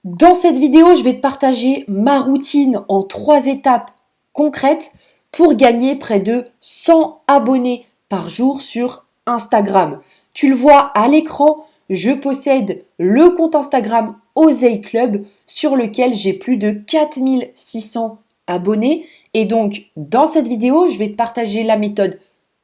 Dans cette vidéo, je vais te partager ma routine en 3 étapes concrètes pour gagner près de 100 abonnés par jour sur Instagram. Tu le vois à l'écran, je possède le compte Instagram Oseille Club sur lequel j'ai plus de 4600 abonnés. Et donc, dans cette vidéo, je vais te partager la méthode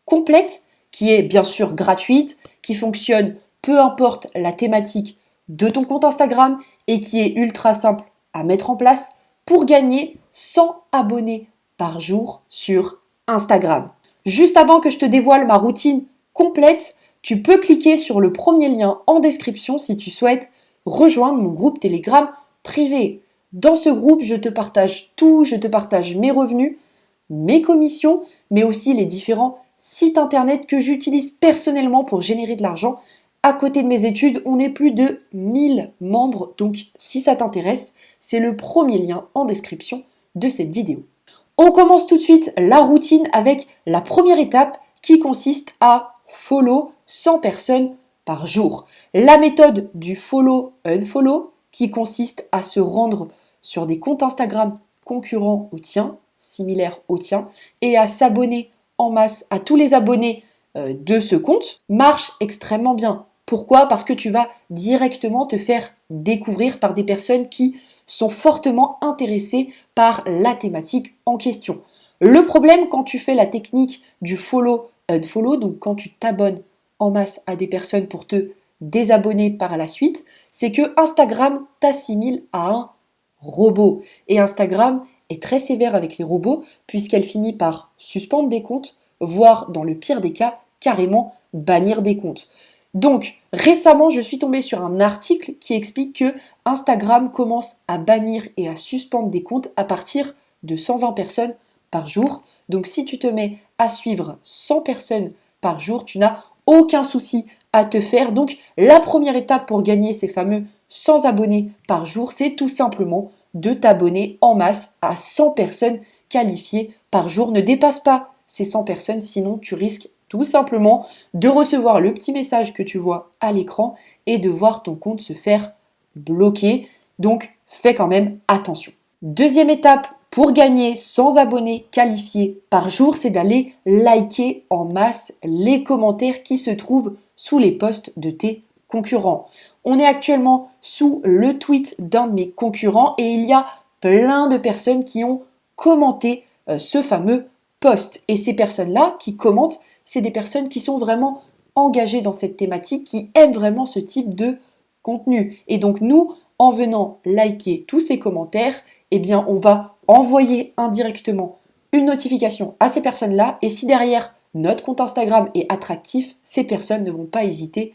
complète qui est bien sûr gratuite, qui fonctionne peu importe la thématique de ton compte Instagram et qui est ultra simple à mettre en place pour gagner 100 abonnés par jour sur Instagram. Juste avant que je te dévoile ma routine complète, tu peux cliquer sur le premier lien en description si tu souhaites rejoindre mon groupe Telegram privé. Dans ce groupe, je te partage tout, je te partage mes revenus, mes commissions, mais aussi les différents sites internet que j'utilise personnellement pour générer de l'argent. À côté de mes études, on est plus de 1000 membres, donc si ça t'intéresse, c'est le premier lien en description de cette vidéo. On commence tout de suite la routine avec la première étape qui consiste à follow 100 personnes par jour. La méthode du follow-unfollow qui consiste à se rendre sur des comptes Instagram concurrents au tien, similaires au tien, et à s'abonner en masse à tous les abonnés de ce compte, marche extrêmement bien. Pourquoi? Parce que tu vas directement te faire découvrir par des personnes qui sont fortement intéressées par la thématique en question. Le problème quand tu fais la technique du follow-unfollow, donc quand tu t'abonnes en masse à des personnes pour te désabonner par la suite, c'est que Instagram t'assimile à un robot. Et Instagram est très sévère avec les robots puisqu'elle finit par suspendre des comptes, voire dans le pire des cas, carrément bannir des comptes. Donc, récemment, je suis tombée sur un article qui explique que Instagram commence à bannir et à suspendre des comptes à partir de 120 personnes par jour. Donc, si tu te mets à suivre 100 personnes par jour, tu n'as aucun souci à te faire. Donc, la première étape pour gagner ces fameux 100 abonnés par jour, c'est tout simplement de t'abonner en masse à 100 personnes qualifiées par jour. Ne dépasse pas ces 100 personnes, sinon tu risques tout simplement de recevoir le petit message que tu vois à l'écran et de voir ton compte se faire bloquer. Donc, fais quand même attention. Deuxième étape pour gagner 100 abonnés qualifiés par jour, c'est d'aller liker en masse les commentaires qui se trouvent sous les posts de tes concurrents. On est actuellement sous le tweet d'un de mes concurrents et il y a plein de personnes qui ont commenté ce fameux post. Et ces personnes-là qui commentent, c'est des personnes qui sont vraiment engagées dans cette thématique, qui aiment vraiment ce type de contenu. Et donc nous, en venant liker tous ces commentaires, eh bien on va envoyer indirectement une notification à ces personnes-là. Et si derrière notre compte Instagram est attractif, ces personnes ne vont pas hésiter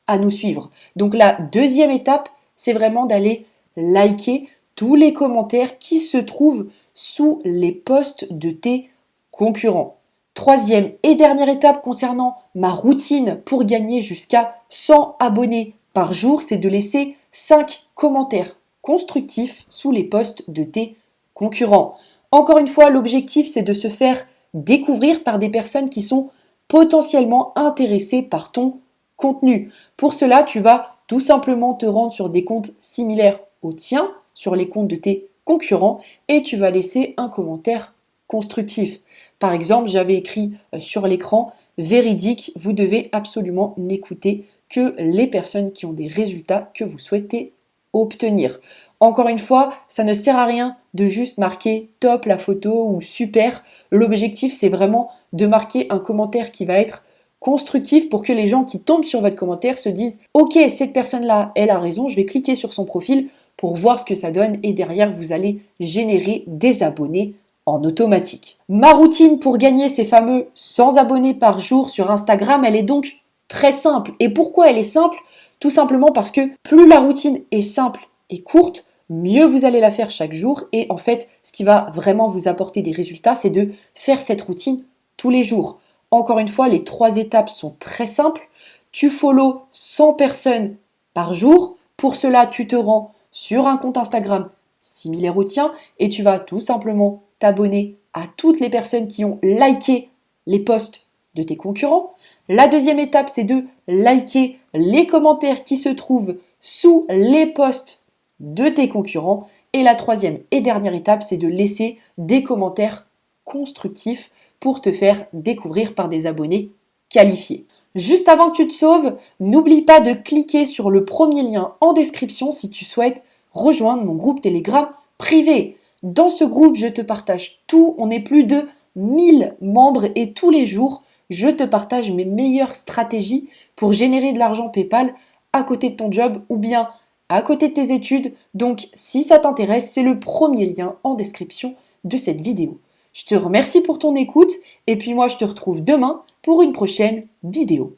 à nous suivre. Donc la deuxième étape, c'est vraiment d'aller liker tous les commentaires qui se trouvent sous les posts de tes concurrents. Troisième et dernière étape concernant ma routine pour gagner jusqu'à 100 abonnés par jour, c'est de laisser 5 commentaires constructifs sous les posts de tes concurrents. Encore une fois, l'objectif, c'est de se faire découvrir par des personnes qui sont potentiellement intéressées par ton contenu. Pour cela, tu vas tout simplement te rendre sur des comptes similaires aux tiens, sur les comptes de tes concurrents, et tu vas laisser un commentaire constructif. Par exemple, j'avais écrit sur l'écran véridique, vous devez absolument n'écouter que les personnes qui ont des résultats que vous souhaitez obtenir. Encore une fois, ça ne sert à rien de juste marquer top la photo ou super. L'objectif, c'est vraiment de marquer un commentaire qui va être constructif pour que les gens qui tombent sur votre commentaire se disent ok, cette personne-là, elle a raison, je vais cliquer sur son profil pour voir ce que ça donne et derrière, vous allez générer des abonnés en automatique. Ma routine pour gagner ces fameux 100 abonnés par jour sur Instagram, elle est donc très simple. Et pourquoi elle est simple? Tout simplement parce que plus la routine est simple et courte, mieux vous allez la faire chaque jour. Et en fait, ce qui va vraiment vous apporter des résultats, c'est de faire cette routine tous les jours. Encore une fois, les 3 étapes sont très simples. Tu follow 100 personnes par jour. Pour cela, tu te rends sur un compte Instagram similaire au tien et tu vas tout simplement t'abonner à toutes les personnes qui ont liké les posts de tes concurrents. La deuxième étape, c'est de liker les commentaires qui se trouvent sous les posts de tes concurrents. Et la troisième et dernière étape, c'est de laisser des commentaires constructifs pour te faire découvrir par des abonnés qualifiés. Juste avant que tu te sauves, n'oublie pas de cliquer sur le premier lien en description si tu souhaites rejoindre mon groupe Telegram privé. Dans ce groupe, je te partage tout. On est plus de 1000 membres et tous les jours, je te partage mes meilleures stratégies pour générer de l'argent PayPal à côté de ton job ou bien à côté de tes études. Donc, si ça t'intéresse, c'est le premier lien en description de cette vidéo. Je te remercie pour ton écoute et puis moi, je te retrouve demain pour une prochaine vidéo.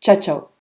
Ciao, ciao!